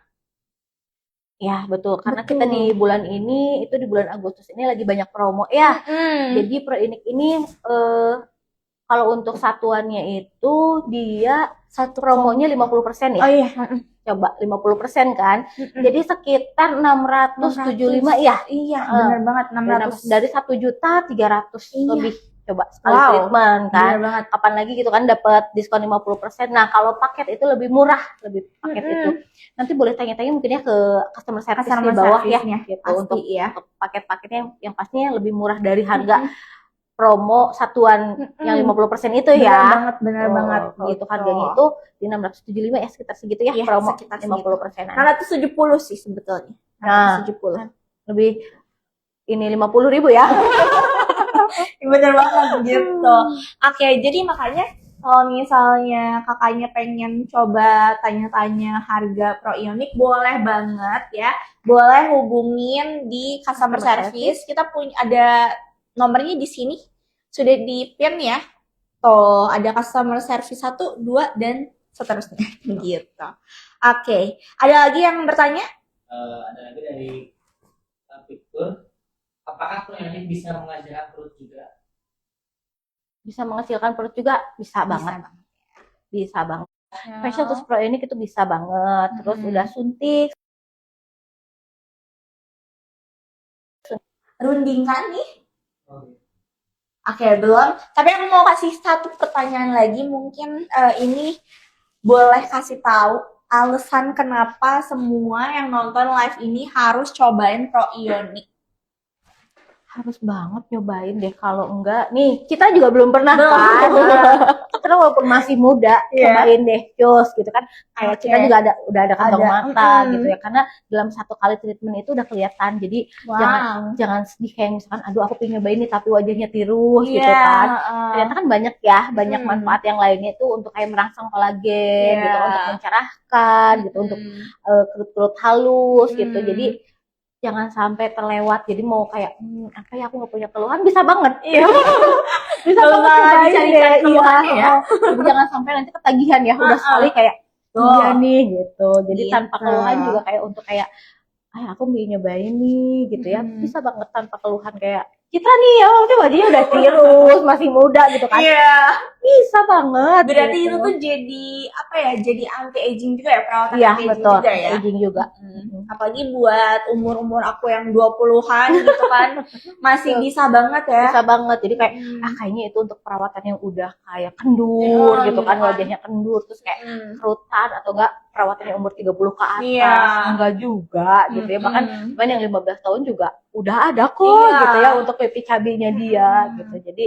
Ya betul, karena kita di bulan ini, itu di bulan Agustus ini lagi banyak promo ya. Jadi proinik ini kalau untuk satuannya itu dia promonya 50% ya. Oh iya. Coba 50% kan. Jadi sekitar 675 ya. Iya, benar banget, 600. Dari 1.300.000 Iya. lebih. Coba sekali Wow. treatment kan. Benar banget. Kapan lagi gitu kan dapat diskon 50%. Nah, kalau paket itu lebih murah, paket itu. Nanti boleh tanya-tanya mungkin ya ke customer service di bawah ya gitu, pasti untuk ya. paket-paketnya yang pastinya lebih murah dari harga promo satuan yang 50% itu Benar ya. banget, benar banget. Gitu harganya itu di 675 ya, sekitar segitu ya, Iya, promo sekitar 50%. 670 sih sebetulnya. Nah. 670. Lebih ini 50.000 ya. Bener banget gitu. Oke, jadi makanya kalau misalnya kakaknya pengen coba tanya-tanya harga proionik, boleh banget ya. Boleh hubungin di customer service. Kita punya ada nomornya di sini. Sudah di-pin ya. Tuh, ada customer service 1, 2, dan seterusnya gitu. Oke, ada lagi yang bertanya? Ada lagi dari Victor. Apakah proionik bisa menghasilkan perut juga? Bisa menghasilkan perut juga, bisa banget. Bisa banget. Facial terus proionik itu bisa banget. Terus udah suntik. Rundingkan nih. Oke, belum. Tapi aku mau kasih satu pertanyaan lagi. Mungkin ini boleh kasih tahu alasan kenapa semua yang nonton live ini harus cobain Proionic. Harus banget nyobain deh, kalau enggak nih kita juga belum pernah Belum. kan. Kita walaupun masih muda, Iya. cobain deh cus gitu kan. Kayak Oke. kita juga udah ada kantong Ada. mata Mm-mm. gitu ya, karena dalam satu kali treatment itu udah kelihatan. Jadi jangan sedih kayak misalkan aduh aku pengen nyobain nih tapi wajahnya tirus gitu Iya, kan. Ternyata kan banyak ya, banyak Mm. manfaat yang lainnya itu untuk kayak merangsang kolagen Iya. gitu, untuk mencerahkan gitu, untuk kerut-kerut halus gitu. Jadi jangan sampai terlewat. Jadi mau kayak apa ya, aku nggak punya keluhan, bisa banget. Iya. Bisa Nggak banget usah cobain dicari-cari deh. keluhannya ya. Jadi jangan sampai nanti ketagihan ya, udah sekali kayak iya nih gitu. Jadi tanpa Gitu. keluhan juga kayak untuk kayak aku mau nyobain nih gitu ya. Mm. Bisa banget tanpa keluhan, kayak kita nih ya waktu wajahnya udah tirus, masih muda gitu kan. Iya. Bisa banget. Berarti gitu. itu tuh jadi apa ya? Jadi anti aging juga ya, perawatan Iya anti aging betul, juga ya. aging juga. Apalagi buat umur-umur aku yang 20-an gitu kan, masih bisa banget ya. Bisa banget. Jadi kayak kayaknya itu untuk perawatan yang udah kayak kendur Iya, gitu kan, gitu kan. wajahnya kendur terus kayak kerutan, atau enggak perawatan yang umur 30 ke atas. Iya. Enggak juga gitu ya. Bahkan yang 15 tahun juga udah ada kok Iya. gitu ya untuk pipi cabinya dia gitu. Jadi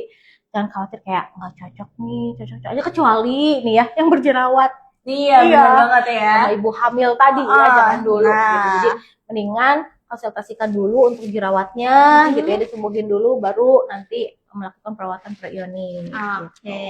jangan khawatir kayak nggak cocok nih, cocok aja kecuali nih ya yang berjerawat Iya, Iya. benar banget ya. sama ibu hamil tadi ya, jangan dulu gitu. Jadi Nah. mendingan konsultasikan dulu untuk jerawatnya gitu ya, disembuhin dulu baru nanti melakukan perawatan Proionic. Oke.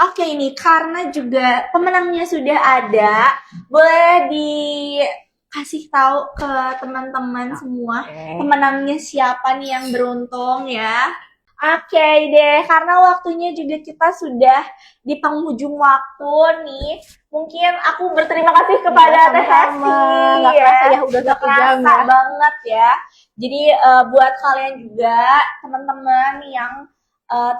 Oke, ini karena juga pemenangnya sudah ada, boleh dikasih tahu ke teman-teman semua pemenangnya siapa nih yang beruntung ya. Oke deh, karena waktunya juga kita sudah di penghujung waktu nih. Mungkin aku berterima kasih kepada Teh Hesti Nggak kerasa ya udah Nggak 1 jam kerasa ya. banget ya. Jadi buat kalian juga teman-teman yang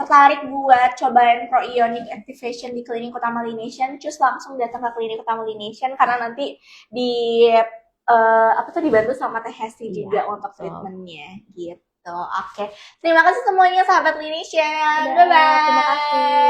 tertarik buat cobain Proionic Activation di Klinik Utama Lination, cus langsung datang ke Klinik Utama Lination karena nanti dibantu sama Teh Hesti juga untuk treatmentnya gitu. Oke, terima kasih semuanya sahabat Lination. Bye bye. Terima kasih.